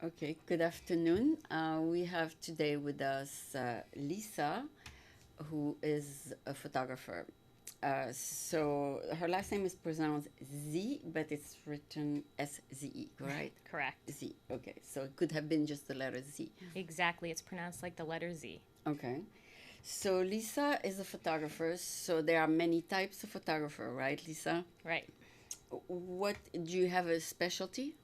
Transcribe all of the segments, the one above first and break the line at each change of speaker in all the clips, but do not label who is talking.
Okay, good afternoon. We have today with us Lisa, who is a photographer. So her last name is pronounced Z, but it's written S-Z-E, correct?
Correct.
Z, okay. So it could have been just the letter Z.
Exactly. It's pronounced like the letter Z.
Okay. So Lisa is a photographer. So there are many types of photographer, right, Lisa?
Right.
What do you have a specialty?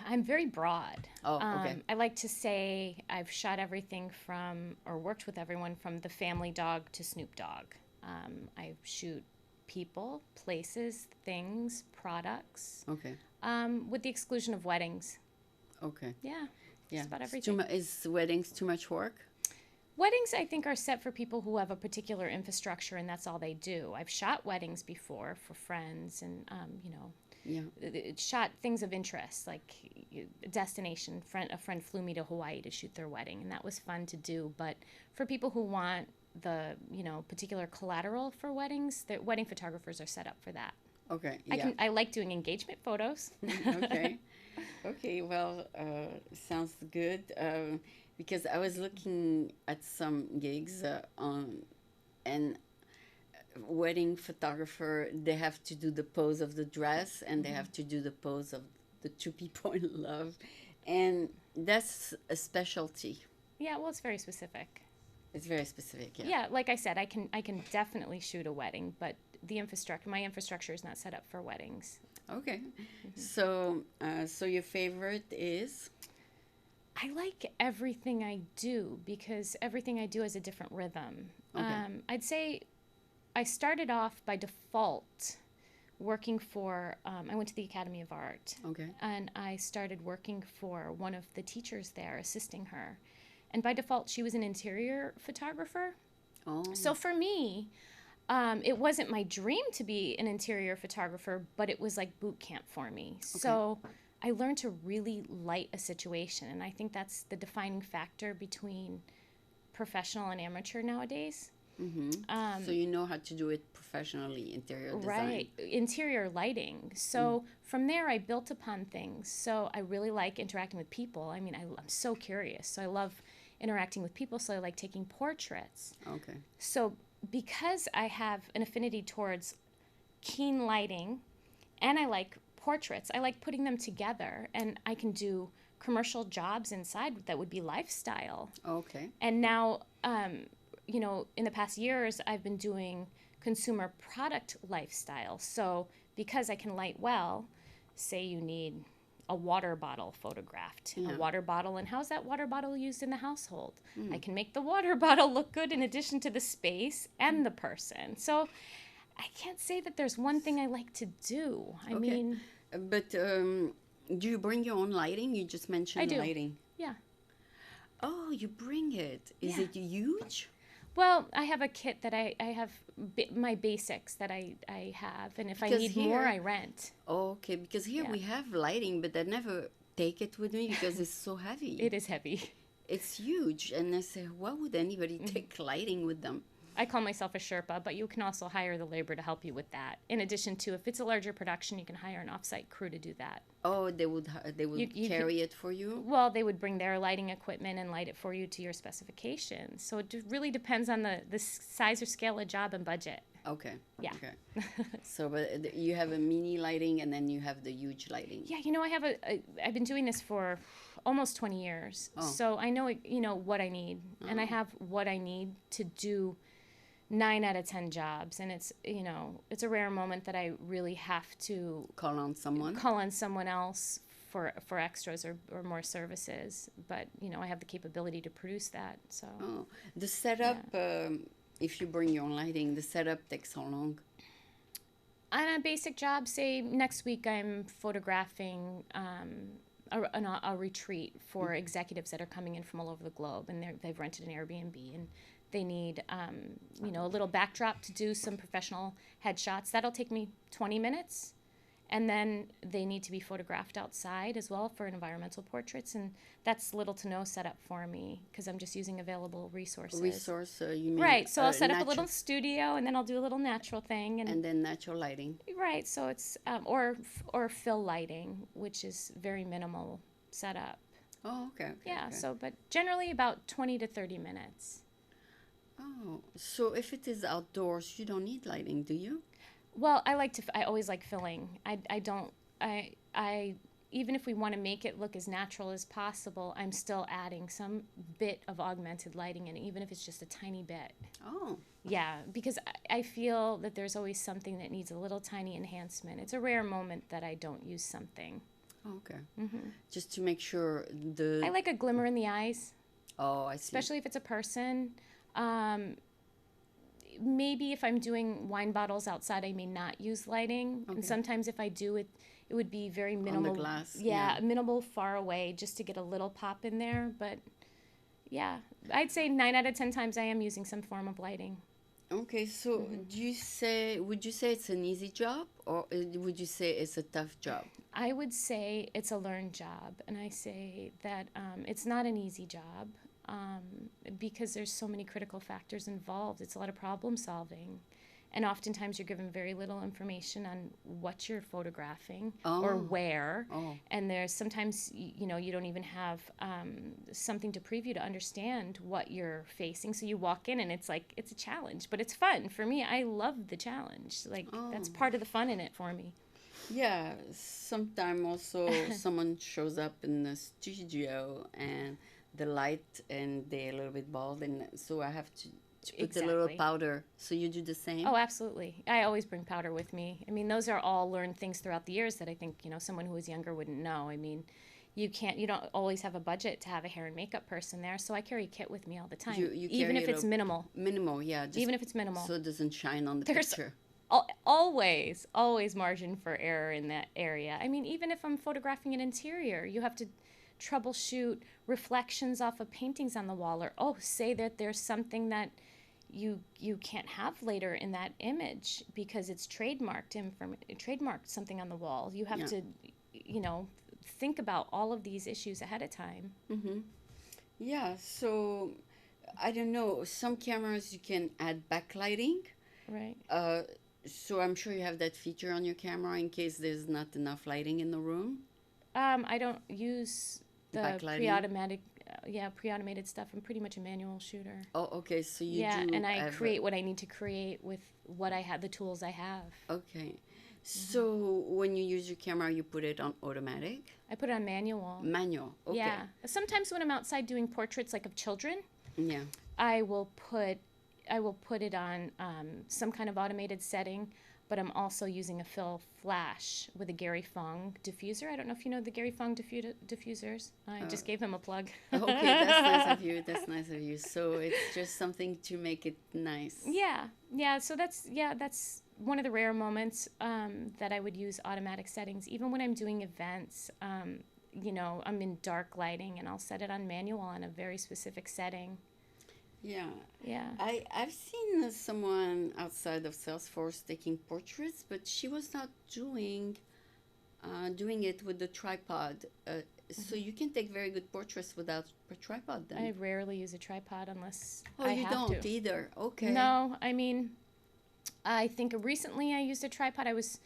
I'm very broad.
Oh, okay.
I like to say I've shot everything from, or worked with everyone from the family dog to Snoop Dogg. I shoot people, places, things, products,
Okay.
with the exclusion of weddings.
Okay.
Yeah,
Yeah.
just about
It's too
everything.
is weddings too much work?
Weddings, I think, are set for people who have a particular infrastructure and that's all they do. I've shot weddings before for friends and,
Yeah.
it shot things of interest, like a destination. A friend flew me to Hawaii to shoot their wedding, and that was fun to do. But for people who want the, particular collateral for weddings, the wedding photographers are set up for that.
Okay. Yeah.
I like doing engagement photos.
Okay. Okay. Well, sounds good. Because I was looking at some gigs on and wedding photographer. They have to do the pose of the dress, and they have to do the pose of the two people in love, and that's a specialty.
Yeah, well, it's very specific.
It's very specific. Yeah.
Yeah, like I said, I can definitely shoot a wedding, but my infrastructure is not set up for weddings.
Okay. So your favorite is?
I like everything I do because everything I do has a different rhythm.
Okay.
I'd say I started off by default working for, I went to the Academy of Art,
Okay.
and I started working for one of the teachers there, assisting her. And by default, she was an interior photographer.
Oh.
So for me, it wasn't my dream to be an interior photographer, but it was like boot camp for me. So I learned to really light a situation, and I think that's the defining factor between professional and amateur nowadays.
So you know how to do it professionally, interior design.
Right, interior lighting. So from there, I built upon things. So I really like interacting with people. I mean, I'm so curious. So I love interacting with people. So I like taking portraits.
Okay.
So because I have an affinity towards keen lighting and I like portraits, I like putting them together, and I can do commercial jobs inside that would be lifestyle.
Okay.
And now, in the past years, I've been doing consumer product lifestyle. So because I can light well, say you need a water bottle photographed,
Yeah.
a water bottle, and how's that water bottle used in the household? I can make the water bottle look good in addition to the space and the person. So I can't say that there's one thing I like to do. I
Okay.
mean,
But do you bring your own lighting? You just mentioned
I do.
lighting.
yeah.
Oh, you bring it. Is
Yeah.
it huge?
Well, I have a kit that I have my basics that I have, and if I
Because
need more,
here-
I rent.
Okay, because here
Yeah.
we have lighting, but I never take it with me because it's so heavy.
It is heavy.
It's huge, and I say, why would anybody take lighting with them?
I call myself a Sherpa, but you can also hire the labor to help you with that. In addition to, if it's a larger production, you can hire an offsite crew to do that.
Oh, they would
You
carry it for you.
Well, they would bring their lighting equipment and light it for you to your specifications. So it really depends on the size or scale of job and budget.
Okay.
Yeah.
Okay. So, but you have a mini lighting, and then you have the huge lighting.
Yeah, I've been doing this for almost 20 years.
Oh.
So I know, what I need. And I have what I need to do 9 out of 10 jobs. And it's a rare moment that I really have to
Call on someone.
call on someone else for extras or more services. But, I have the capability to produce that. So
Oh, the setup. If you bring your own lighting, the setup takes how long?
on a basic job, say next week I'm photographing a retreat for executives that are coming in from all over the globe, and they've rented an Airbnb, and they need a little backdrop to do some professional headshots. That'll take me 20 minutes. And then they need to be photographed outside as well for environmental portraits. And that's little to no setup for me because I'm just using available resources.
You mean
Right. So I'll set up a
natural-
little studio, and then I'll do a little natural thing.
and then natural lighting.
Right. So it's or fill lighting, which is very minimal set up.
Oh, okay, okay,
Yeah,
okay.
so, but generally about 20 to 30 minutes.
Oh, so if it is outdoors, you don't need lighting, do you?
Well, I always like filling. I don't, I, even if we want to make it look as natural as possible, I'm still adding some bit of augmented lighting in it, even if it's just a tiny bit.
Oh,
Yeah, because I feel that there's always something that needs a little tiny enhancement. It's a rare moment that I don't use something.
okay.
Hmm.
Just to make sure
I
the.
like a glimmer in the eyes,
Oh, I see.
especially if it's a person. Um, Maybe if I'm doing wine bottles outside, I may not use lighting. And
Okay.
sometimes if I do it, it would be very
On the
minimal.
glass, yeah.
Yeah, minimal far away just to get a little pop in there. But yeah, I'd say 9 out of 10 times I am using some form of lighting.
Okay, so
Hmm.
would you say it's an easy job or would you say it's a tough job?
I would say it's a learned job, and I say that it's not an easy job because there's so many critical factors involved. It's a lot of problem solving, and oftentimes you're given very little information on what you're photographing or
Oh,
where,
oh,
and there's sometimes you don't even have something to preview to understand what you're facing. So you walk in and it's like it's a challenge, but it's fun for me. I love the challenge. Like that's
oh.
part of the fun in it for me.
Yeah, sometime also someone shows up in the studio and the light and they're a little bit bald and so I have to put a little
Exactly.
powder. So you do the same?
Oh, absolutely. I always bring powder with me. I mean, those are all learned things throughout the years that I think, someone who was younger wouldn't know. I mean, you don't always have a budget to have a hair and makeup person there, so I carry a kit with me all the time,
You
even
carry
if
a
it's
little
minimal.
minimal, yeah, just
Even if it's minimal.
so it doesn't shine on the
There's
picture.
always margin for error in that area. I mean, even if I'm photographing an interior, you have to troubleshoot reflections off of paintings on the wall, or say that there's something that you can't have later in that image because it's trademarked something on the wall. You have
Yeah.
to you know think about all of these issues ahead of time.
Mm-hmm. Yeah, so I don't know. Some cameras you can add backlighting.
Right.
Uh, so I'm sure you have that feature on your camera in case there's not enough lighting in the room.
I don't use the
Backlighting.
pre-automated stuff. I'm pretty much a manual shooter.
Oh, okay. So you
Yeah,
do
and I
have.
create what I need to create with what I have, the tools I have.
Okay.
Hmm.
So when you use your camera, you put it on automatic,
I put it on manual.
manual. Okay.
Yeah. Sometimes when I'm outside doing portraits like of children,
Yeah.
I will put it on some kind of automated setting, but I'm also using a fill flash with a Gary Fong diffuser. I don't know if you know the Gary Fong diffusers. I
Uh,
just gave him a plug.
okay, that's nice of you. That's nice of you. So it's just something to make it nice.
Yeah, yeah. So that's one of the rare moments that I would use automatic settings, even when I'm doing events. I'm in dark lighting, and I'll set it on manual on a very specific setting.
Yeah.
Yeah.
I've seen someone outside of Salesforce taking portraits, but she was not doing it with the tripod. So
Hmm.
you can take very good portraits without a tripod
I
then.
rarely use a tripod unless
Oh,
I
you
have
don't
to.
either. Okay.
No, I mean, I think recently I used a tripod. I was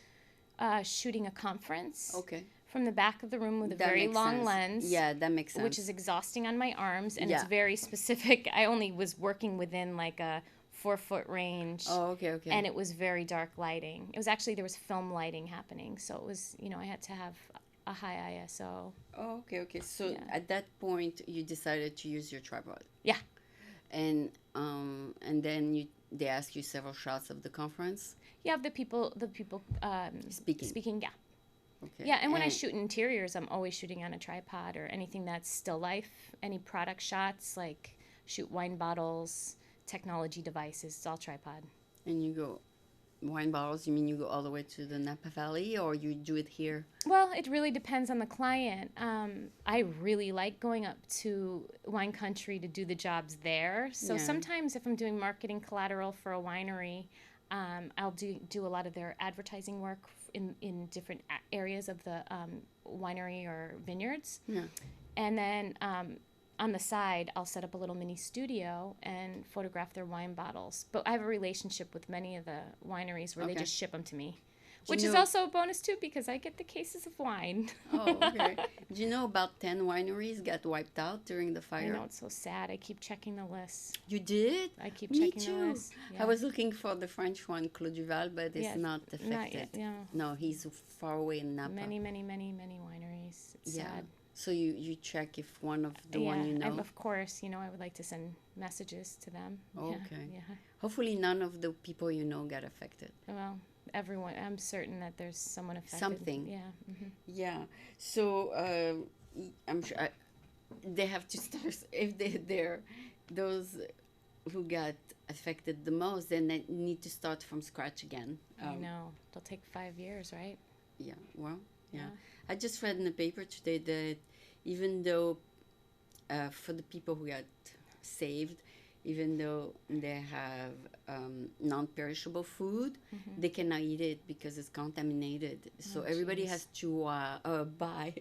shooting a conference
Okay.
from the back of the room with a
That
very
makes
long
sense.
lens,
Yeah, that makes
which is
sense.
exhausting on my arms, and it's
Yeah.
very specific. I only was working within like a 4 foot range,
Oh, okay, okay.
and it was very dark lighting. It was actually, there was film lighting happening, so it was, I had to have a high ISO.
Oh, okay, okay. So
Yeah.
at that point, you decided to use your tripod,
Yeah.
and then they ask you several shots of the conference
You have the people
speaking.
speaking. Yeah.
Okay.
Yeah, and when I
And
shoot interiors, I'm always shooting on a tripod or anything that's still life, any product shots, like shoot wine bottles, technology devices, it's all tripod.
and you go wine bottles. You mean you go all the way to the Napa Valley, or you do it here?
Well, it really depends on the client. I really like going up to wine country to do the jobs there. So
Yeah.
sometimes if I'm doing marketing collateral for a winery, I'll do a lot of their advertising work in different areas of the winery or vineyards.
Yeah.
And then on the side, I'll set up a little mini studio and photograph their wine bottles. But I have a relationship with many of the wineries where they
Okay.
just ship them to me.
Do
Which
you
is
know?
also a bonus too because I get the cases of wine.
Oh, okay. Do you know about 10 wineries got wiped out during the
I
fire?
know, it's so sad. I keep checking the list.
You did?
I keep
Me
checking the
too.
list.
I
Yeah.
was looking for the French one, Claude Duval, but it's
Yeah,
not
not yet.
affected.
Yeah.
No, he's far away in Napa.
Many, many, many, many wineries. It's
Yeah.
sad.
So you check if one of the
Yeah,
one you know.
of course, I would like to send messages to them.
Okay.
Yeah, yeah.
Hopefully none of the people you know got affected.
Well, everyone, I'm certain that there's someone affected.
Something.
Yeah.
Yeah. So I'm sure they have to start if they're those who got affected the most, then they need to start from scratch again.
I know. It'll take 5 years, right?
Yeah. Well. Yeah.
Yeah.
I just read in the paper today that even though for the people who got saved, even though they have non-perishable food, they cannot eat it because it's contaminated. So
Oh,
everybody
jeez.
has to buy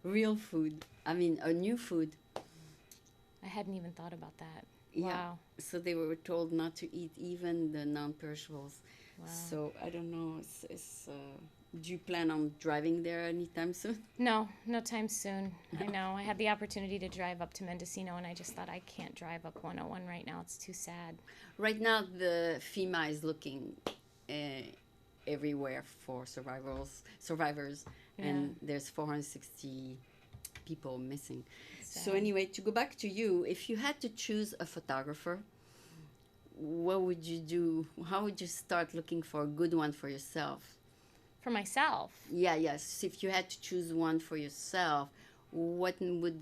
real food. I mean, a new food.
I hadn't even thought about that.
Yeah.
Wow.
So they were told not to eat even the non-perishables.
Wow.
So I don't know. Do you plan on driving there anytime soon?
No, no time soon. I know. I had the opportunity to drive up to Mendocino, and I just thought I can't drive up 101 right now. It's too sad.
Right now, the FEMA is looking everywhere for survivors, and there's 460 people missing. So
Sad.
anyway, to go back to you, if you had to choose a photographer, what would you do? How would you start looking for a good one for yourself?
For myself,
Yeah, yes. If you had to choose one for yourself, what would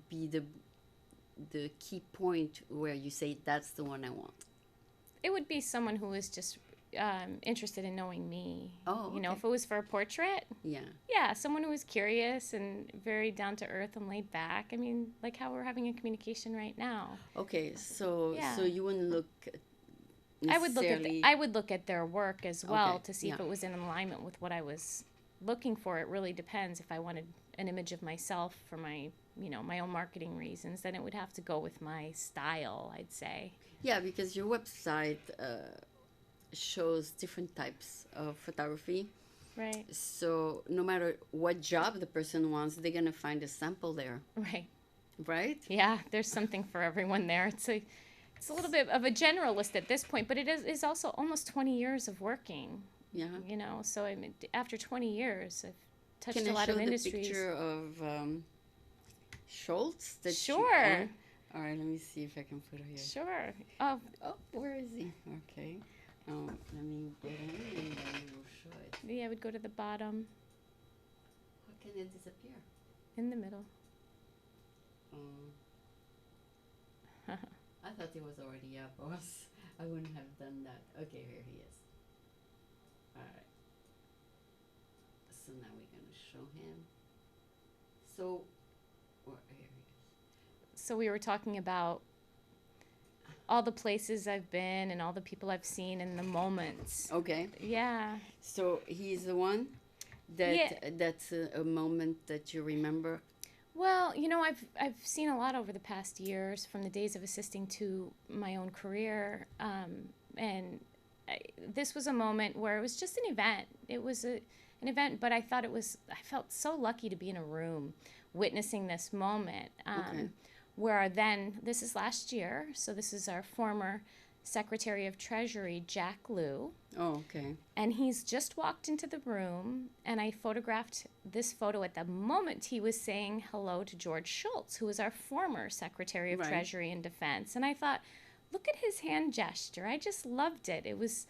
be the key point where you say that's the one I want?
it would be someone who is just interested in knowing me.
Oh, okay.
If it was for a portrait,
Yeah.
yeah, someone who is curious and very down to earth and laid back. I mean, like how we're having a communication right now.
Okay, so
Yeah.
so you wouldn't look necessarily.
I would look at their work as well
Okay,
to see if
yeah.
it was in alignment with what I was looking for. It really depends. If I wanted an image of myself for my my own marketing reasons, then it would have to go with my style, I'd say.
Yeah, because your website shows different types of photography.
Right.
So no matter what job the person wants, they're gonna find a sample there,
Right.
right?
Yeah, there's something for everyone there. It's a little bit of a generalist at this point, but it is also almost 20 years of working,
Yeah.
So I mean, after 20 years, I've touched
Can
a
I
lot
show
of
the
industries.
picture of Schultz?
Sure.
All right, let me see if I can put it here.
Sure. Oh,
Oh, where is he? Okay. Let me get him and then we will show it.
yeah, I would go to the bottom,
How can it disappear?
in the middle.
I thought he was already up, or else I wouldn't have done that. Okay, here he is. All right. So now we're gonna show him. So, here he is.
So we were talking about all the places I've been and all the people I've seen and the moments.
Okay.
Yeah.
So he's the one that
Yeah.
that's a moment that you remember.
Well, I've seen a lot over the past years, from the days of assisting to my own career, and this was a moment where it was just an event. It was an event, but I felt so lucky to be in a room witnessing this moment.
Okay.
Where then, this is last year, so this is our former Secretary of Treasury, Jack Lew.
Oh, okay.
And he's just walked into the room, and I photographed this photo at the moment he was saying hello to George Shultz, who was our former Secretary of
Right.
Treasury and Defense. And I thought, look at his hand gesture. I just loved it. It was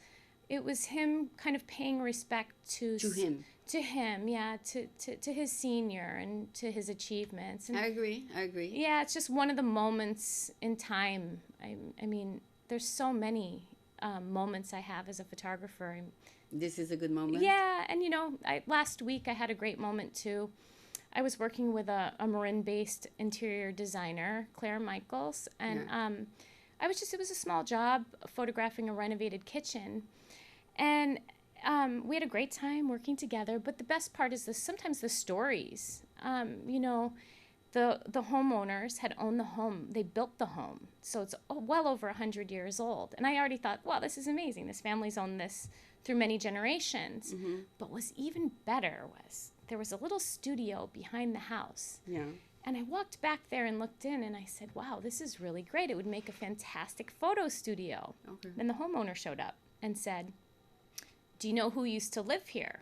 him kind of paying respect
To him.
to him, yeah, to his senior and to his achievements. And
I agree.
yeah, it's just one of the moments in time. I mean, there's so many moments I have as a photographer.
This is a good moment.
Yeah, and last week I had a great moment too. I was working with a Marin-based interior designer, Claire Michaels, and it was a small job photographing a renovated kitchen, and we had a great time working together. But the best part is sometimes the stories. The homeowners had owned the home. They built the home. So it's well over 100 years old. And I already thought, wow, this is amazing. This family's owned this through many generations.
Mm-hmm.
But what's even better was there was a little studio behind the house.
Yeah.
And I walked back there and looked in and I said, wow, this is really great. It would make a fantastic photo studio.
Okay.
Then the homeowner showed up and said, do you know who used to live here?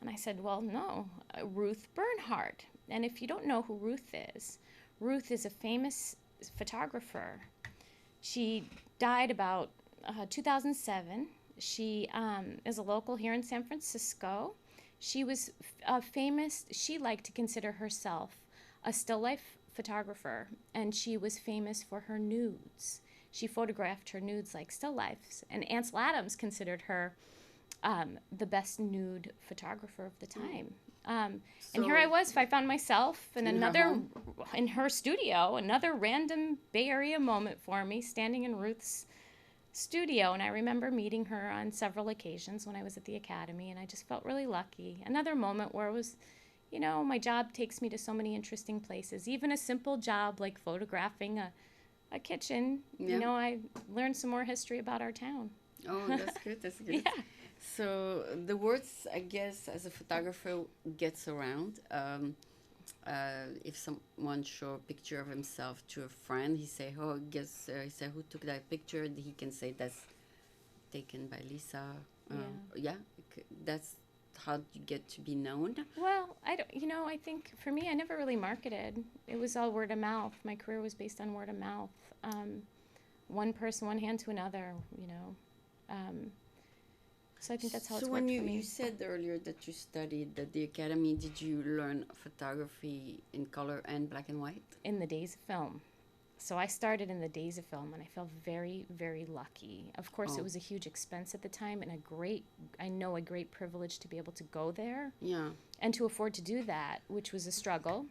And I said, well, no, Ruth Bernhardt. And if you don't know who Ruth is a famous photographer. She died about 2007. She is a local here in San Francisco. She was famous. She liked to consider herself a still life photographer, and she was famous for her nudes. She photographed her nudes like still lifes, and Ansel Adams considered her the best nude photographer of the time. And here I was, I found myself in her studio, another random Bay Area moment for me, standing in Ruth's studio. And I remember meeting her on several occasions when I was at the academy, and I just felt really lucky. Another moment where it was, you know, my job takes me to so many interesting places. Even a simple job like photographing a kitchen, you know, I learned some more history about our town.
Oh, that's good. That's good.
Yeah.
So the words, I guess, as a photographer gets around. If someone show a picture of himself to a friend, he say, "Oh, guess," he say, "Who took that picture?" He can say, "That's taken by Lisa." Yeah, that's how you get to be known.
Well, I don't. You know, I think for me, I never really marketed. It was all word of mouth. My career was based on word of mouth. One person, one hand to another. You know. So I think that's how it's worked for me. So when
you said earlier that you studied at the academy, did you learn photography in color and black and white?
In the days of film. So I started in the days of film, and I felt very, very lucky. Of course, it was a huge expense at the time, and a great privilege to be able to go there.
Yeah.
And to afford to do that, which was a struggle.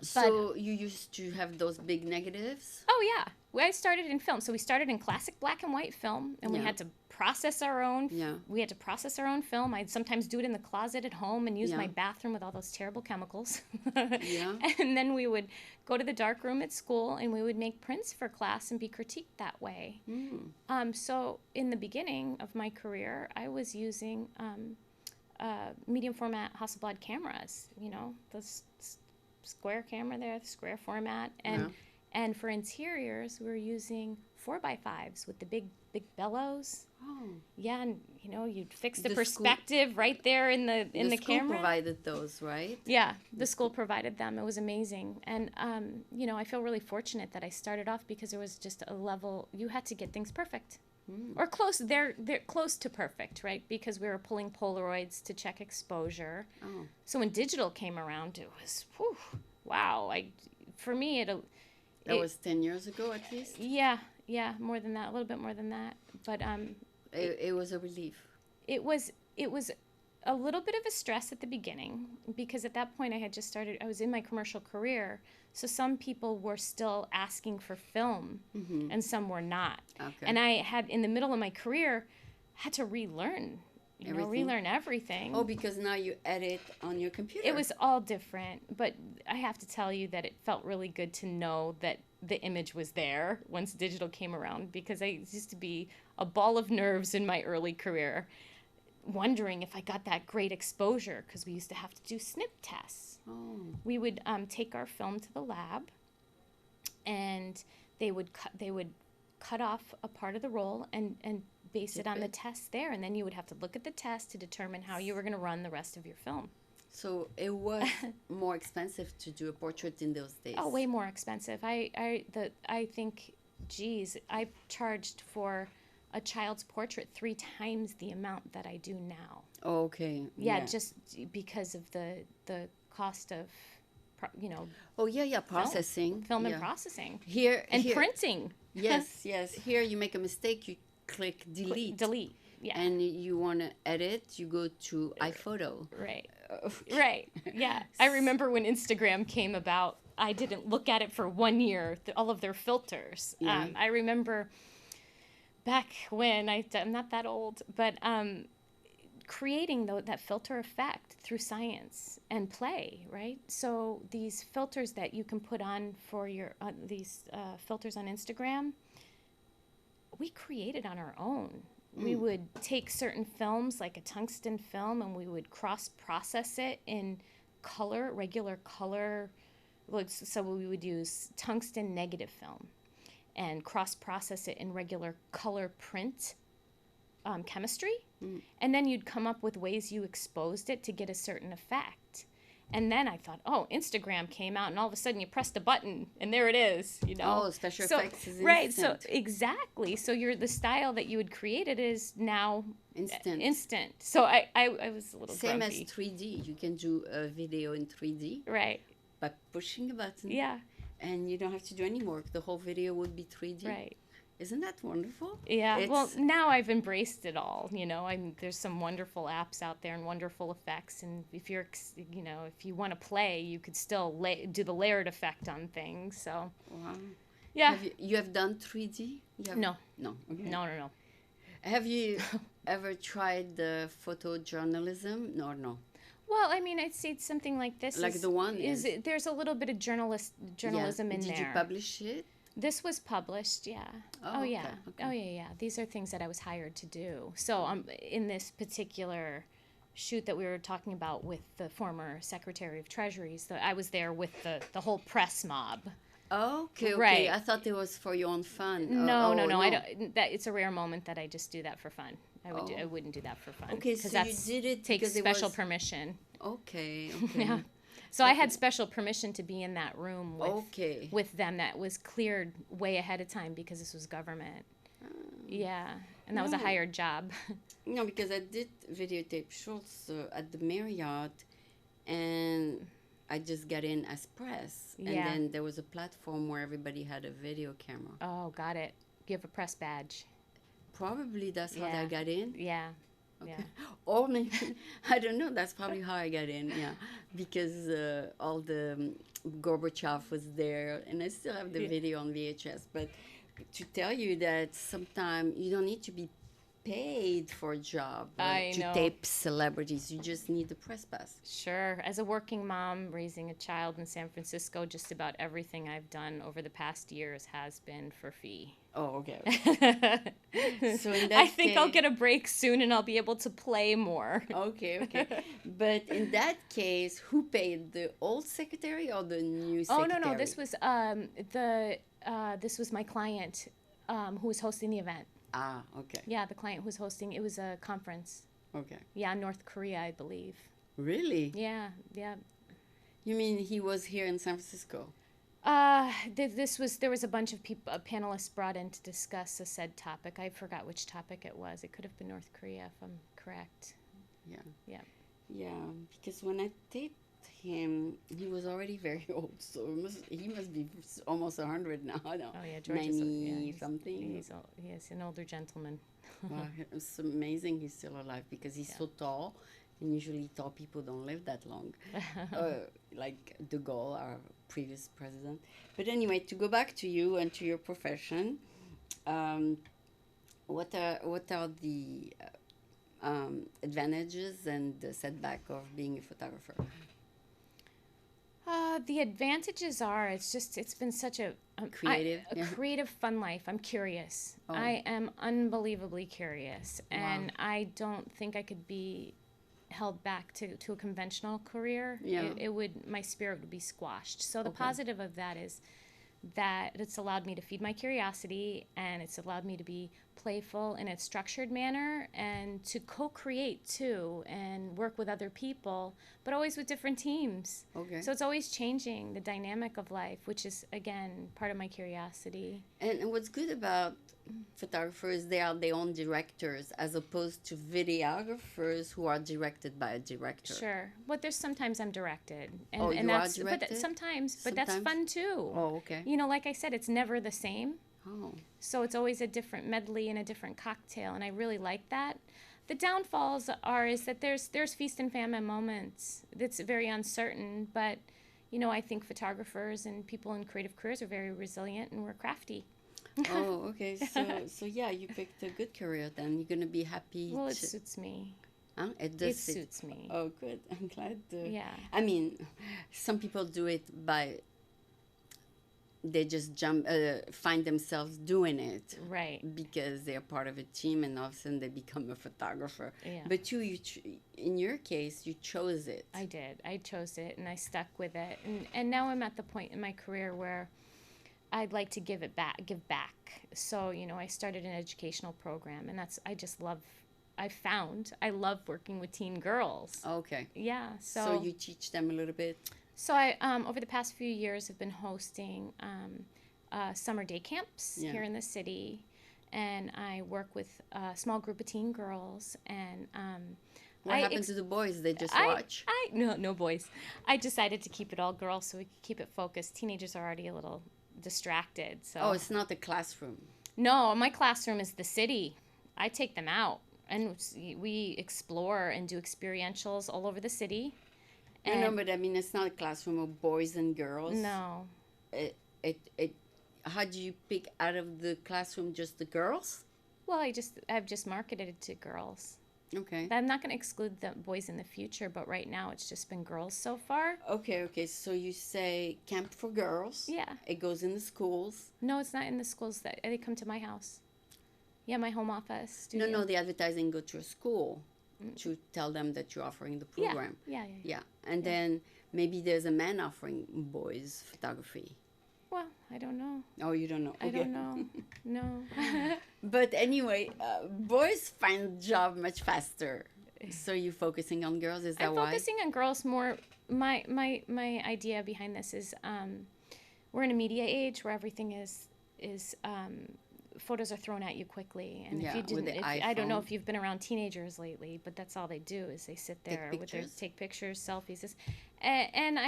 So you used to have those big negatives?
Oh, yeah. I started in film. So we started in classic black and white film, and we had to process our own.
Yeah.
We had to process our own film. I'd sometimes do it in the closet at home and use my bathroom with all those terrible chemicals.
Yeah.
And then we would go to the dark room at school, and we would make prints for class and be critiqued that way. So in the beginning of my career, I was using medium format Hasselblad cameras. You know, the square camera there, the square format, and for interiors, we were using 4x5s with the big bellows.
Oh.
Yeah, and you know, you'd fix the perspective right there in the camera.
The school provided those, right?
Yeah, the school provided them. It was amazing, and you know, I feel really fortunate that I started off because there was just a level you had to get things perfect. Or close. They're close to perfect, right? Because we were pulling Polaroids to check exposure.
Oh.
So when digital came around, it was wow. For me,
That was 10 years ago, at least?
Yeah, more than that, a little bit more than that. But
it was a relief.
It was a little bit of a stress at the beginning because at that point I had just started. I was in my commercial career, so some people were still asking for film, and some were not.
Okay.
And I had, in the middle of my career, had to relearn. Relearn everything.
Oh, because now you edit on your computer.
It was all different, but I have to tell you that it felt really good to know that the image was there once digital came around, because I used to be a ball of nerves in my early career, wondering if I got that great exposure, because we used to have to do snip tests.
Oh.
We would take our film to the lab, and they would cut off a part of the roll and base it on the test there, and then you would have to look at the test to determine how you were going to run the rest of your film.
So it was more expensive to do a portrait in those days.
Oh, way more expensive. I think, geez, I charged for a child's portrait 3 times the amount that I do now.
Oh, okay.
Yeah, just because of the cost of, you know.
Oh, yeah, processing.
Film and processing.
Here.
Printing.
Yes. Here you make a mistake, you click delete.
Delete, yeah.
And you want to edit, you go to iPhoto.
Right. Right, yeah. I remember when Instagram came about, I didn't look at it for 1 year, all of their filters.
Yeah.
I remember back when, I'm not that old, but creating that filter effect through science and play, right? So these filters that you can put on for your, these filters on Instagram, we created on our own. we would take certain films, like a tungsten film, and we would cross-process it in color, regular color. So we would use tungsten negative film and cross-process it in regular color print chemistry. And then you'd come up with ways you exposed it to get a certain effect. And then I thought, oh, Instagram came out, and all of a sudden you pressed a button, and there it is, you know.
Oh, special effects is
right.
instant.
So exactly. So the style that you had created is now
Instant.
So I was a little
Same
grumpy.
as 3D. You can do a video in 3D
Right.
by pushing a button.
Yeah.
And you don't have to do any work. The whole video would be 3D.
Right.
Isn't that wonderful?
Yeah. Well, now I've embraced it all. You know, there's some wonderful apps out there and wonderful effects. And if you're, you know, if you want to play, you could still do the layered effect on things. So.
Wow.
Yeah.
You have done 3D?
No.
No. Okay.
No.
Have you ever tried the photojournalism? No.
Well, I mean, I'd say something like this.
Like the one is
there's a little bit of journalism in there.
Did you publish it?
This was published, yeah.
Oh, okay,
yeah.
okay.
Oh, yeah. These are things that I was hired to do. So in this particular shoot that we were talking about with the former Secretary of Treasury, so I was there with the whole press mob.
Okay.
Right.
I thought it was for your own fun.
No. I don't. It's a rare moment that I just do that for fun. I wouldn't do that for fun.
Okay, so you did it
takes
because
special permission.
Okay.
Yeah. So I had special permission to be in that room
Okay.
with them. That was cleared way ahead of time because this was government. Yeah, and that was a hired job.
No, because I did videotape shorts at the Marriott, and I just got in as press. And
Yeah.
then there was a platform where everybody had a video camera.
Oh, got it. You have a press badge.
Probably that's how
Yeah.
I got in.
Yeah. Yeah.
Or maybe, I don't know, that's probably how I got in, yeah. Because all the Gorbachev was there, and I still have the video on VHS. But to tell you that sometimes you don't need to be paid for a job to tape celebrities. You just need the press pass.
Sure. As a working mom raising a child in San Francisco, just about everything I've done over the past years has been for fee.
Oh, okay. So in that
I think I'll get a break soon and I'll be able to play more.
Okay. But in that case, who paid, the old secretary or the new secretary?
Oh, no. This was this was my client who was hosting the event.
Ah, okay.
Yeah, the client who was hosting. It was a conference.
Okay.
Yeah, North Korea, I believe.
Really?
Yeah.
You mean he was here in San Francisco?
There was a bunch of people, panelists brought in to discuss a said topic. I forgot which topic it was. It could have been North Korea, if I'm correct.
Yeah, because when I taped him, he was already very old, so he must be almost 100 now. I don't know.
Oh, yeah, George
90 something.
He's an older gentleman.
Wow, it's amazing he's still alive because he's so tall, and usually tall people don't live that long. Like De Gaulle, our previous president. But anyway, to go back to you and to your profession, what are the advantages and the setback of being a photographer?
The advantages are it's been such a creative, fun life. I'm curious.
Oh.
I am unbelievably curious, and I don't think I could be held back to a conventional career.
Yeah.
My spirit would be squashed. So the positive of that is that it's allowed me to feed my curiosity, and it's allowed me to be playful in a structured manner and to co-create too and work with other people, but always with different teams.
Okay.
So it's always changing the dynamic of life, which is, again, part of my curiosity.
And what's good about photographers, they are their own directors as opposed to videographers who are directed by a director.
Sure. But there's sometimes I'm directed. And,
you
and that's,
are directed?
But sometimes, but that's fun too.
Oh, okay.
You know, like I said, it's never the same.
Oh.
So it's always a different medley and a different cocktail, and I really like that. The downfalls is that there's feast and famine moments. It's very uncertain, but, you know, I think photographers and people in creative careers are very resilient, and we're crafty.
Oh, okay. So yeah, you picked a good career then. You're going to be happy.
Well, it suits me.
Huh?
It suits me.
Oh, good. I'm glad.
Yeah.
I mean, some people do it by they just find themselves doing it
Right.
because they're part of a team, and all of a sudden they become a photographer.
Yeah.
But in your case, you chose it.
I did. I chose it and I stuck with it. And now I'm at the point in my career where I'd like to give back. So, I started an educational program, and I love working with teen girls.
Okay.
Yeah.
So you teach them a little bit?
So I, over the past few years, have been hosting summer day camps here in the city, and I work with a small group of teen girls. And
what happened to the boys? They just watch?
No boys. I decided to keep it all girls so we could keep it focused. Teenagers are already a little distracted. So.
Oh, it's not the classroom.
No, my classroom is the city. I take them out, and we explore and do experientials all over the city.
No, but I mean, it's not a classroom of boys and girls.
No.
How do you pick out of the classroom just the girls?
Well, I've just marketed it to girls.
Okay.
I'm not going to exclude the boys in the future, but right now it's just been girls so far.
Okay. So you say camp for girls.
Yeah.
It goes in the schools.
No, it's not in the schools. They come to my house. Yeah, my home office. Studio.
No, the advertising go to a school to tell them that you're offering the program.
Yeah.
And then maybe there's a man offering boys photography.
Well, I don't know.
Oh, you don't know? Okay.
I don't know. No.
But anyway, boys find job much faster. So you're focusing on girls? Is that why?
I'm focusing on girls more. My idea behind this is we're in a media age where everything is photos are thrown at you quickly, and if you didn't, I don't know if you've been around teenagers lately, but that's all they do is they sit there take pictures, selfies, and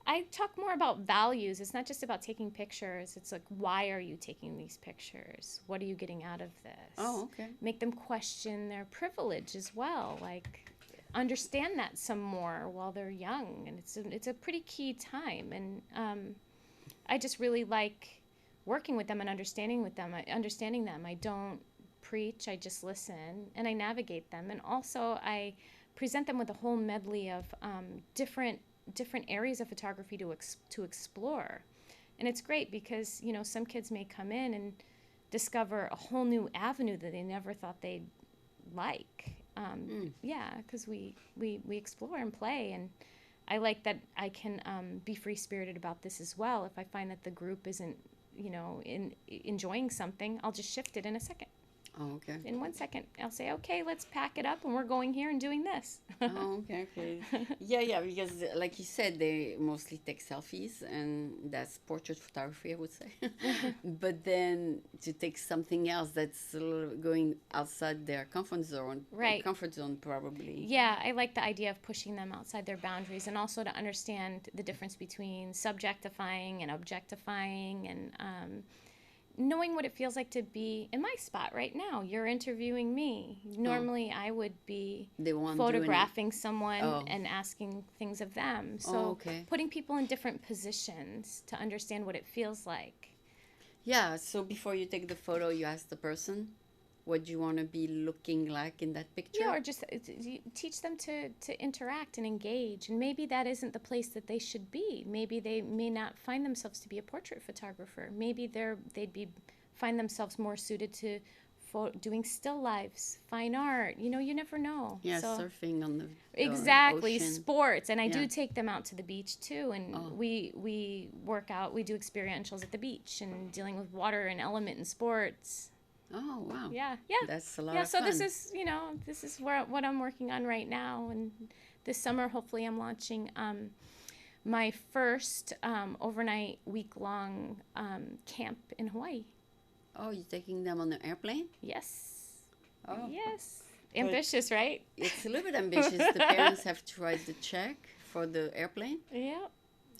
I talk more about values. It's not just about taking pictures. It's like, why are you taking these pictures? What are you getting out of this?
Oh, okay.
Make them question their privilege as well. Like, understand that some more while they're young, and it's a pretty key time. And I just really like working with them and understanding them. I don't preach. I just listen, and I navigate them, and also I present them with a whole medley of different areas of photography to explore. And it's great because some kids may come in and discover a whole new avenue that they never thought they'd like. Because we explore and play, and I like that I can be free-spirited about this as well. If I find that the group isn't enjoying something, I'll just shift it in a second.
Oh, okay.
In 1 second, I'll say, okay, let's pack it up, and we're going here and doing this.
Oh, okay. Yeah, because like you said, they mostly take selfies, and that's portrait photography, I would say. But then to take something else that's a little going outside their comfort zone,
right?
Comfort zone, probably.
Yeah, I like the idea of pushing them outside their boundaries, and also to understand the difference between subjectifying and objectifying, and knowing what it feels like to be in my spot right now. You're interviewing me. Normally, I would be photographing someone and asking things of them. So putting people in different positions to understand what it feels like.
Yeah, so before you take the photo, you ask the person, what do you want to be looking like in that picture?
Yeah, or just teach them to interact and engage. And maybe that isn't the place that they should be. Maybe they may not find themselves to be a portrait photographer. Maybe they'd find themselves more suited to doing still lives, fine art. You never know.
Yeah, surfing on the
exactly,
ocean.
Sports. And I do take them out to the beach too. And we work out. We do experientials at the beach and dealing with water and element and sports.
Oh, wow.
Yeah.
That's a lot of
fun.
fun.
This is what I'm working on right now. And this summer, hopefully, I'm launching my first overnight, week-long camp in Hawaii.
Oh, you're taking them on an airplane?
Yes.
Oh.
Yes. Ambitious, right?
It's a little bit ambitious. The parents have to write the check for the airplane?
Yeah.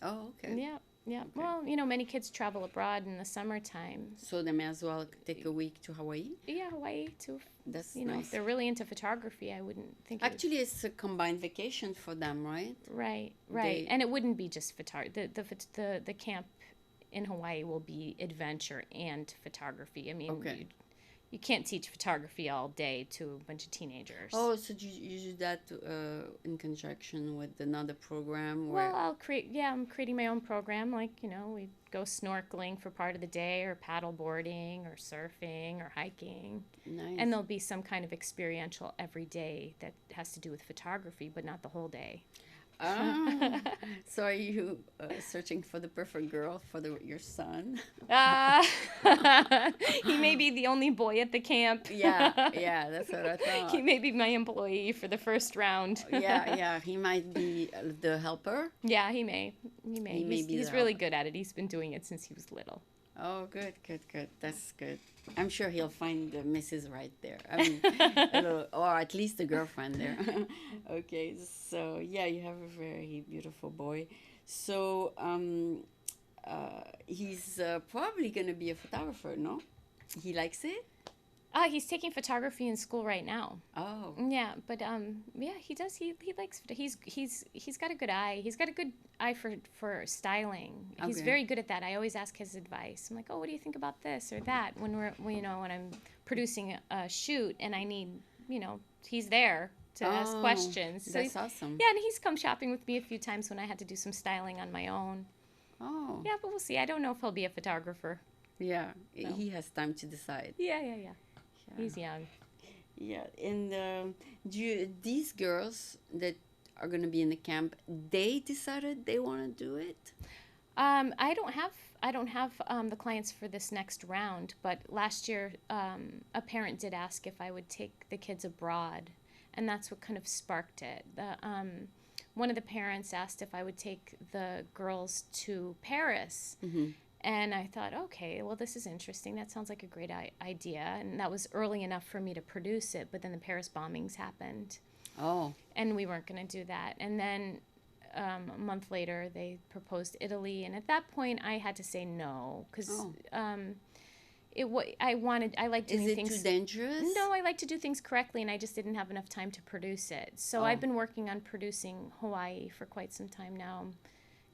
Oh, okay.
Yeah. Okay. Well, many kids travel abroad in the summertime.
So they may as well take a week to Hawaii?
Yeah, Hawaii too.
That's
nice. If they're really into photography, I wouldn't think.
Actually, it's a combined vacation for them, right?
Right. And it wouldn't be just photography. The camp in Hawaii will be adventure and photography. I mean, you can't teach photography all day to a bunch of teenagers.
Oh, so you do that in conjunction with another program where?
Well, I'm creating my own program. Like, we go snorkeling for part of the day, or paddle boarding, or surfing, or hiking.
Nice.
And there'll be some kind of experiential every day that has to do with photography, but not the whole day.
Ah, so are you searching for the perfect girl for your son?
He may be the only boy at the camp.
Yeah, that's what I thought.
He may be my employee for the first round.
Yeah, he might be the helper.
Yeah, he may. He's
the
really good at it. He's been doing it since he was little.
Oh, good. That's good. I'm sure he'll find the Mrs. right there. I mean, or at least a girlfriend there. Okay, so yeah, you have a very beautiful boy. So he's probably going to be a photographer, no? He likes it?
He's taking photography in school right now.
Oh.
Yeah, but yeah, he does. He likes. He's got a good eye. He's got a good eye for styling. He's
Okay.
very good at that. I always ask his advice. I'm like, oh, what do you think about this or that? When when I'm producing a shoot and I need, he's there to ask questions. So
That's awesome.
yeah, and he's come shopping with me a few times when I had to do some styling on my own.
Oh.
Yeah, but we'll see. I don't know if he'll be a photographer.
Yeah,
No.
he has time to decide.
Yeah.
Yeah.
He's young.
Yeah, and these girls that are going to be in the camp, they decided they want to do it?
I don't have the clients for this next round, but last year a parent did ask if I would take the kids abroad, and that's what kind of sparked it. One of the parents asked if I would take the girls to Paris.
Mm-hmm.
And I thought, okay, well, this is interesting. That sounds like a great idea. And that was early enough for me to produce it. But then the Paris bombings happened.
Oh.
And we weren't going to do that. And then a month later, they proposed Italy. And at that point, I had to say no. Because I like doing things.
Is it too dangerous?
No, I like to do things correctly. And I just didn't have enough time to produce it. So I've been working on producing Hawaii for quite some time now.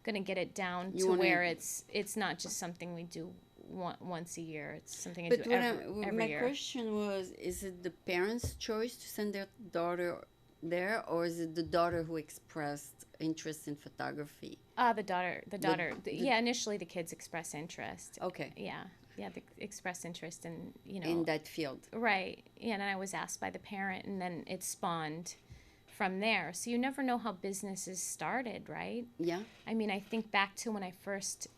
Going to get it down to where it's not just something we do once a year. It's something I do every year.
My question was, is it the parents' choice to send their daughter there, or is it the daughter who expressed interest in photography?
The daughter. Yeah, initially the kids express interest.
Okay.
Yeah, they express interest in,
in that field.
Right. Yeah, and I was asked by the parent, and then it spawned from there. So you never know how businesses started, right?
Yeah.
I mean, I think back to when I first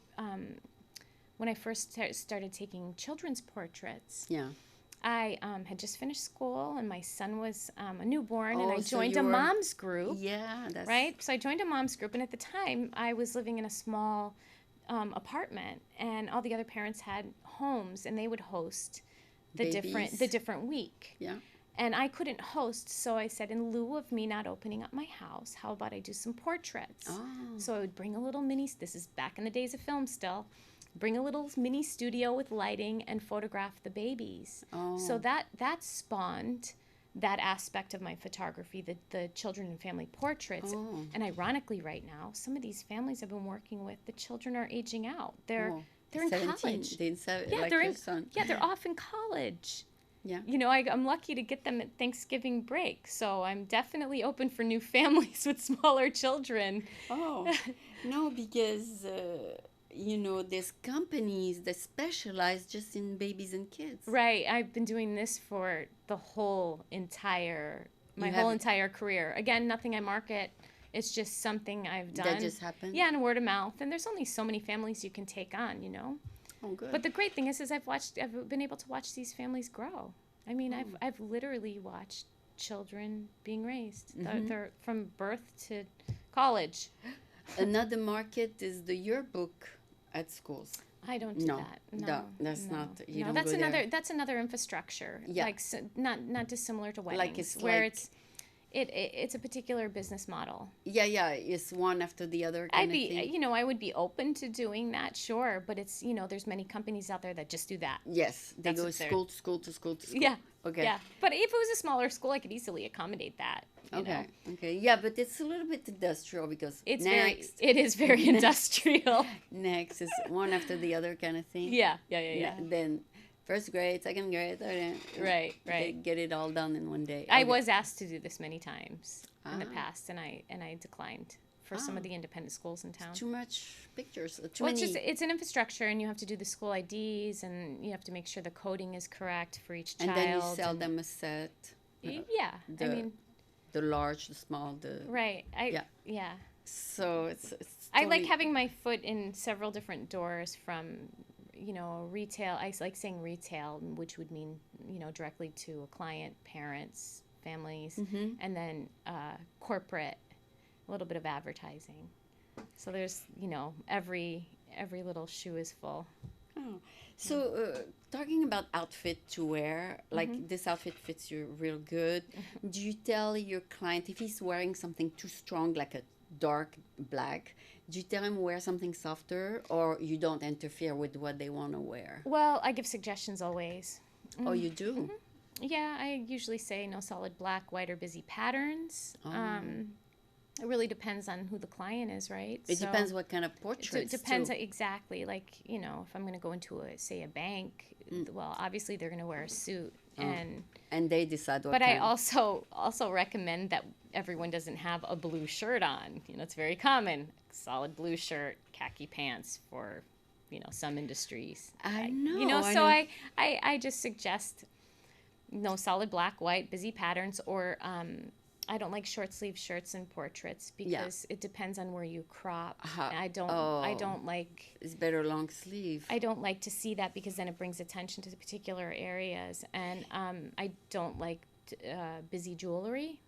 started taking children's portraits.
Yeah.
I had just finished school, and my son was a newborn, and I
so
joined a mom's group.
Yeah, that's
right. So I joined a mom's group, and at the time, I was living in a small apartment, and all the other parents had homes, and they would host the different week.
Yeah.
And I couldn't host, so I said, in lieu of me not opening up my house, how about I do some portraits?
Oh.
So I would bring a little this is back in the days of film still, bring a little mini studio with lighting and photograph the babies.
Oh.
So that spawned that aspect of my photography, the children and family portraits.
Oh.
And ironically right now, some of these families I've been working with, the children are aging out. They're in
17,
college.
your son.
Yeah, they're off in college.
Yeah.
I'm lucky to get them at Thanksgiving break, so I'm definitely open for new families with smaller children.
Oh, no, because, there's companies that specialize just in babies and kids.
Right. I've been doing this for the whole entire career. Again, nothing I market. It's just something I've done.
That just happened?
Yeah, and word of mouth. And there's only so many families you can take on,
Oh, good.
But the great thing is I've been able to watch these families grow. I mean, I've literally watched children being raised.
Mm-hmm.
They're from birth to college.
Another market is the yearbook at schools.
I don't do that. No,
that's
no.
not. You
No,
don't go there.
that's another infrastructure.
Yeah.
Like not dissimilar to weddings, it's a particular business model.
Yeah, it's one after the other kind of thing.
I would be open to doing that, sure, but it's, there's many companies out there that just do that.
Yes, they
That's
go
what they're-
school to school to school to school.
Yeah.
Okay.
Yeah. But if it was a smaller school, I could easily accommodate that. you know.
Okay. Yeah, but it's a little bit industrial because
It is very industrial.
next is one after the other kind of thing.
Yeah.
Then First grade, second grade, third grade.
Right, right.
Get it all done in one day.
I
Okay.
was asked to do this many times in the
Ah.
past, and I declined for some of the independent schools in town.
Too much pictures. Too
Well,
many.
it's an infrastructure, and you have to do the school IDs, and you have to make sure the coding is correct for each child.
And then you sell them a set.
Yeah, I mean,
the large, the small, the
right. Yeah.
So it's
I like
totally-
having my foot in several different doors from, retail. I like saying retail, which would mean, directly to a client, parents, families, and then corporate, a little bit of advertising. So there's, every little shoe is full.
Oh. So talking about outfit to wear, like this outfit fits you real good. Do you tell your client if he's wearing something too strong, like a dark black, do you tell him wear something softer, or you don't interfere with what they want to wear?
Well, I give suggestions always.
Oh, you do?
Yeah, I usually say no solid black, white, or busy patterns.
Oh.
It really depends on who the client is, right?
It depends what kind of portraits.
So it depends
too.
Exactly. Like, if I'm going to go into a bank, well, obviously they're going to wear a suit,
and they decide what.
But
kind.
I also recommend that everyone doesn't have a blue shirt on. It's very common. Solid blue shirt, khaki pants for, some industries.
I know.
I just suggest no solid black, white, busy patterns, or I don't like short sleeve shirts and portraits because it depends on where you crop. I don't like.
It's better long sleeve.
I don't like to see that because then it brings attention to the particular areas, and I don't like busy jewelry.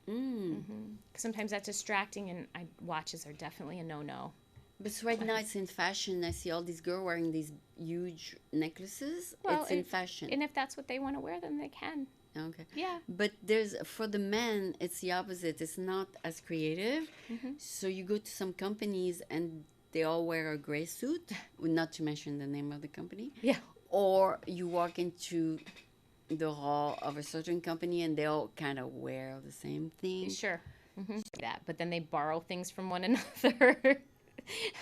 Sometimes that's distracting, and watches are definitely a no-no.
But right now it's in fashion. I see all these girls wearing these huge necklaces.
Well,
it's in fashion.
And if that's what they want to wear, then they can.
Okay.
Yeah.
But for the men, it's the opposite. It's not as creative. So you go to some companies and they all wear a gray suit, not to mention the name of the company.
Yeah.
Or you walk into the hall of a certain company and they all kind of wear the same thing.
Sure. That, but then they borrow things from one another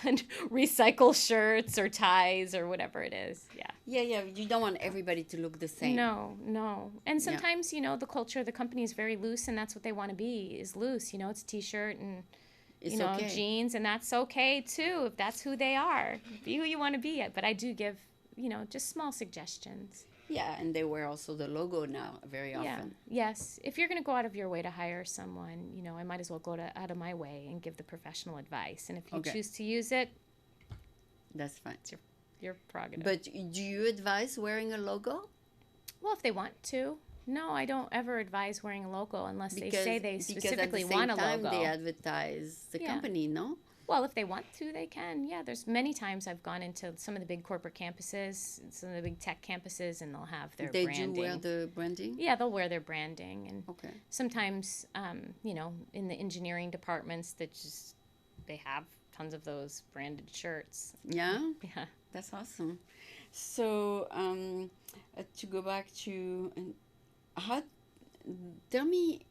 and recycle shirts or ties or whatever it is. Yeah.
Yeah. You don't want everybody to look the same.
No. And sometimes, the culture of the company is very loose, and that's what they want to be, is loose. It's a T-shirt and,
okay.
jeans, and that's okay, too, if that's who they are. Be who you want to be. But I do give, just small suggestions.
Yeah, and they wear also the logo now very often.
Yeah. Yes. If you're going to go out of your way to hire someone, I might as well go out of my way and give the professional advice. And if you choose to use it,
that's fine.
It's your prerogative.
But do you advise wearing a logo?
Well, if they want to. No, I don't ever advise wearing a logo unless they say they specifically want a logo.
Because at the same time, they advertise the company, no?
Well, if they want to, they can. Yeah, there's many times I've gone into some of the big corporate campuses, some of the big tech campuses, and they'll have their branding.
They do wear the branding?
Yeah, they'll wear their branding. And
okay.
Sometimes, in the engineering departments, they have tons of those branded shirts.
Yeah?
Yeah.
That's awesome. So, to go back to, tell me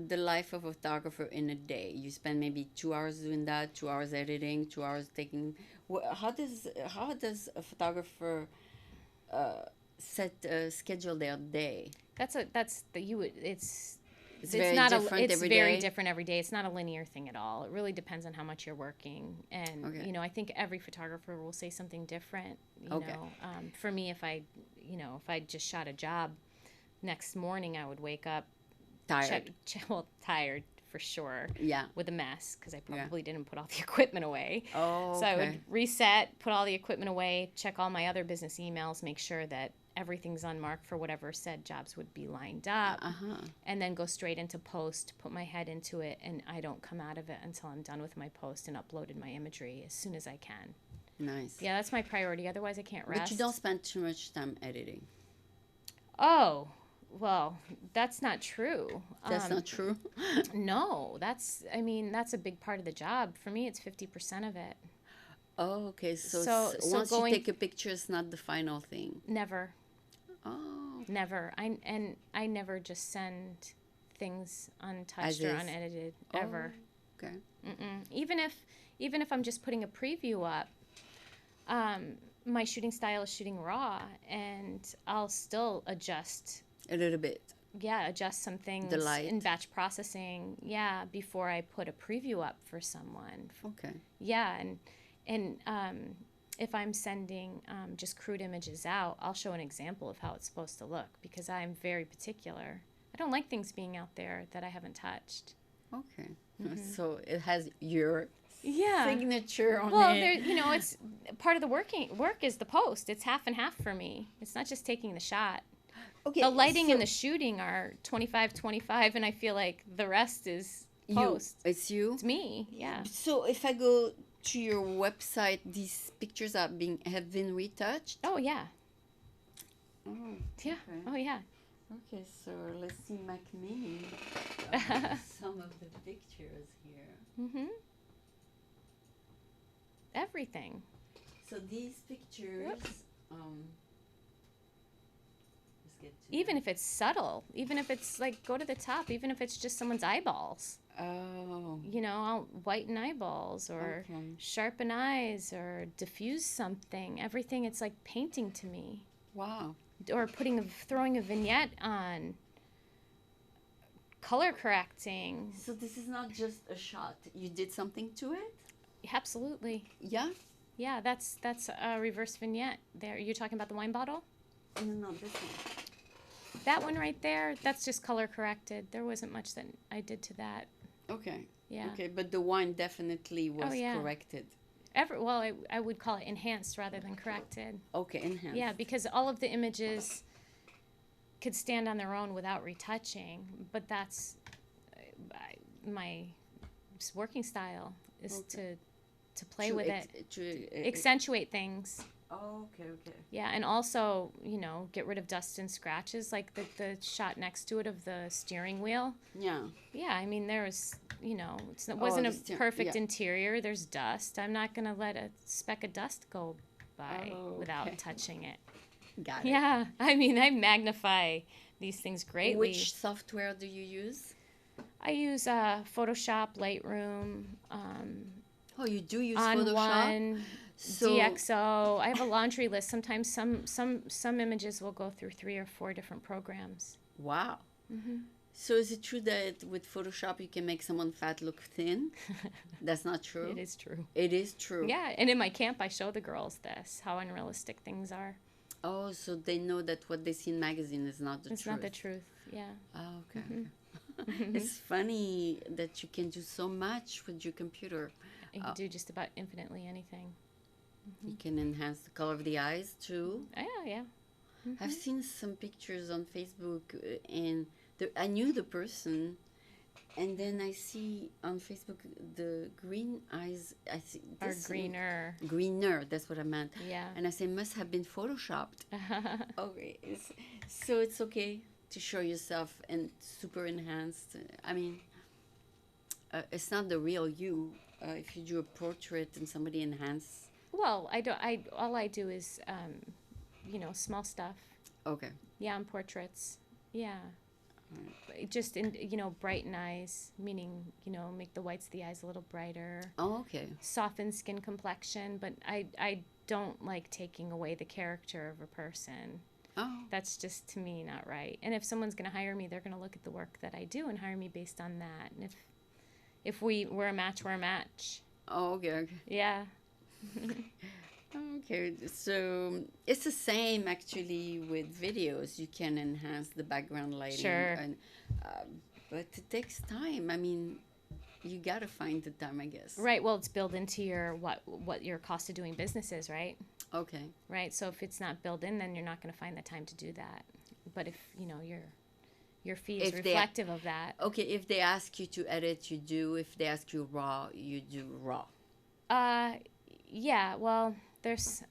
the life of a photographer in a day. You spend maybe 2 hours doing that, 2 hours editing, 2 hours taking. How does a photographer schedule their day? It's very
different every day. It's not a linear thing at all. It really depends on how much you're working, and I think every photographer will say something different. For me, if I just shot a job, next morning I would wake up tired. Tired for sure.
Yeah.
With a mess because I probably didn't put all the equipment away.
Oh. Okay.
So I would reset, put all the equipment away, check all my other business emails, make sure that everything's unmarked for whatever said jobs would be lined up, and then go straight into post, put my head into it, and I don't come out of it until I'm done with my post and uploaded my imagery as soon as I can.
Nice.
Yeah, that's my priority. Otherwise, I can't rest.
But you don't spend too much time editing.
Oh, well, that's not true.
That's not true?
No, that's a big part of the job. For me, it's 50% of it.
Oh, okay. So once you take a picture, it's not the final thing.
Never.
Oh.
Never. I never just send things untouched or unedited ever.
Okay.
Even if I'm just putting a preview up, my shooting style is shooting raw, and I'll still adjust.
A little bit.
Yeah, adjust some things
The light.
in batch processing. Yeah, before I put a preview up for someone.
Okay.
Yeah, and if I'm sending just crude images out, I'll show an example of how it's supposed to look because I'm very particular. I don't like things being out there that I haven't touched.
Okay. So it has your
Yeah.
signature on
Well,
it.
there, it's part of the work is the post. It's half and half for me. It's not just taking the shot.
Okay.
The lighting and the shooting are 25-25, and I feel like the rest is post.
It's you.
It's me. Yeah.
So if I go to your website, these pictures have been retouched.
Oh yeah.
Oh.
Yeah.
Okay.
Oh yeah.
Okay, so let's see Mac Mini. Some of the pictures here.
Mhm. Everything.
So these pictures, let's get to
Even if it's subtle, even if it's like go to the top, even if it's just someone's eyeballs.
Oh.
I'll whiten eyeballs or
Okay.
sharpen eyes or diffuse something. Everything, it's like painting to me.
Wow.
Or throwing a vignette on. Color correcting.
So this is not just a shot. You did something to it?
Absolutely.
Yeah?
Yeah, that's a reverse vignette. There, you're talking about the wine bottle?
No, this one.
That one right there, that's just color corrected. There wasn't much that I did to that.
Okay.
Yeah.
Okay, but the wine definitely was corrected.
I would call it enhanced rather than corrected.
Okay, enhanced.
Yeah, because all of the images could stand on their own without retouching, but that's my working style is to play with it, to accentuate things.
Oh, okay.
Yeah, and also, get rid of dust and scratches, like the shot next to it of the steering wheel.
Yeah.
Yeah, I mean, there was, it wasn't a perfect
yeah.
interior. There's dust. I'm not going to let a speck of dust go by without touching it.
Got it.
Yeah, I mean, I magnify these things greatly.
Which software do you use?
I use Photoshop, Lightroom.
Oh, you do use
On
Photoshop?
One, DxO. I have a laundry list. Sometimes some images will go through 3 or 4 different programs.
Wow.
Mm-hmm.
So is it true that with Photoshop you can make someone fat look thin? That's not true?
It is true.
It is true.
Yeah, and in my camp I show the girls this, how unrealistic things are.
Oh, so they know that what they see in magazine is not the truth.
It's not the truth, yeah.
Oh, okay.
Mm-hmm.
It's funny that you can do so much with your computer.
You can do just about infinitely anything.
You can enhance the color of the eyes too.
Oh, yeah. Mm-hmm.
I've seen some pictures on Facebook and I knew the person, and then I see on Facebook the green eyes. I see
Or
this
greener.
Greener, that's what I meant.
Yeah.
And I say must have been photoshopped. Okay, so it's okay to show yourself and super enhanced. I mean, it's not the real you. If you do a portrait and somebody enhance.
Well, all I do is, small stuff.
Okay.
Yeah, on portraits. Yeah. Just in, brighten eyes, meaning, make the whites of the eyes a little brighter.
Oh, okay.
Soften skin complexion, but I don't like taking away the character of a person.
Oh.
That's just, to me, not right. And if someone's going to hire me, they're going to look at the work that I do and hire me based on that. And if we're a match, we're a match.
Oh, okay.
Yeah.
Okay, so it's the same actually with videos. You can enhance the background lighting.
Sure.
And, but it takes time. I mean, you got to find the time, I guess.
Right. Well, it's built into your what your cost of doing business is, right?
Okay.
Right. So if it's not built in, then you're not going to find the time to do that. But if your fee is reflective of that.
Okay, if they ask you to edit, you do. If they ask you raw, you do raw.
Yeah. Well,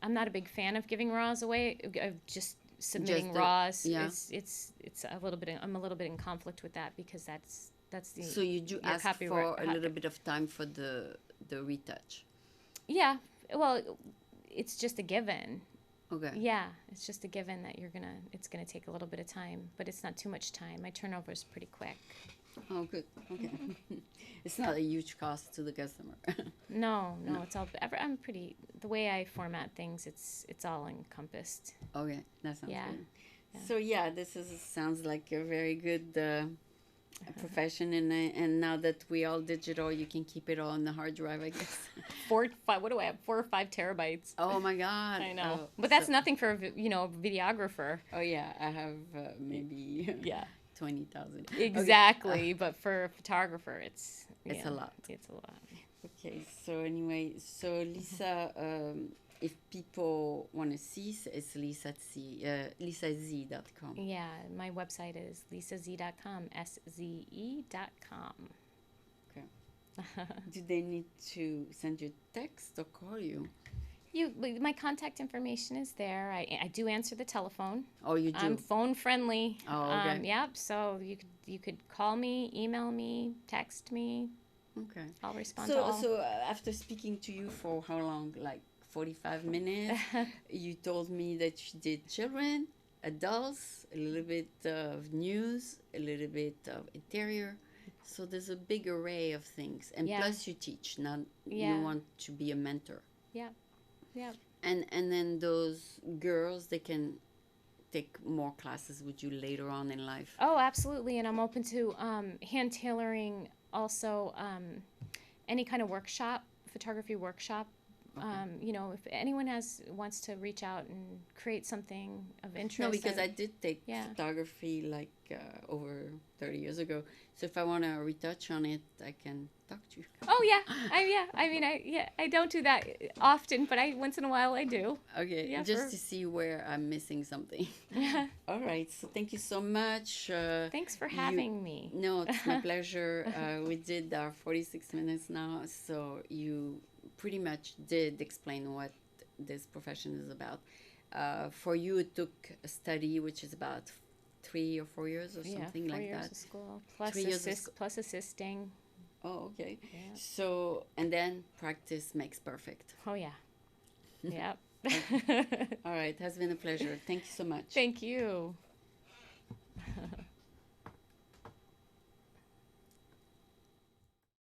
I'm not a big fan of giving raws away. Just submitting raws.
Yeah.
It's a little bit. I'm a little bit in conflict with that because that's the.
So you do ask for a little bit of time for the retouch.
Yeah. Well, it's just a given.
Okay.
Yeah, it's just a given that it's gonna take a little bit of time, but it's not too much time. My turnover is pretty quick.
Oh, good. Okay. It's not a huge cost to the customer.
No, no,
No.
it's all. I'm pretty. The way I format things, it's all encompassed.
Okay, that sounds
Yeah,
good.
yeah.
So yeah, this is sounds like a very good profession, and now that we all digital, you can keep it all on the hard drive, I guess.
4, 5. What do I have? 4 or 5 terabytes.
Oh my God.
I know,
Oh,
but that's
so,
nothing for a videographer.
oh yeah, I have maybe
Yeah,
20,000. Okay.
exactly. But for a photographer,
It's a lot.
it's a lot.
Okay, so anyway, so Lisa, if people want to see, it's lisaz.com.
Yeah, my website is lisaz.com, SZE.com.
Okay. Do they need to send you text or call you?
My contact information is there. I do answer the telephone.
Oh, you do?
I'm phone friendly.
Oh, okay.
Yep. So you could call me, email me, text me.
Okay.
I'll respond to all.
So after speaking to you for how long? Like 45 minutes? You told me that you did children, adults, a little bit of news, a little bit of interior. So there's a big array of things. And
Yeah.
plus you teach. Now
Yeah.
you want to be a mentor.
Yeah. Yeah.
And then those girls, they can take more classes with you later on in life.
Oh, absolutely. And I'm open to hand tailoring. Also, any kind of workshop, photography workshop.
Okay.
If anyone wants to reach out and create something of interest.
No, because I did take
Yeah.
photography like over 30 years ago. So if I want to retouch on it, I can talk to you.
Oh yeah, I don't do that often, but once in a while I do.
Okay,
Yeah,
just to see where I'm missing something. All right, so thank you so much.
Thanks for having me.
No, it's my pleasure. We did our 46 minutes now, so you pretty much did explain what this profession is about. For you, it took a study, which is about 3 or 4 years or something
4
like
years
that.
of school plus
3 years of
plus assisting.
Oh, okay.
Yeah.
So, and then practice makes perfect.
Oh yeah. Yep.
All right, has been a pleasure. Thank you so much.
Thank you.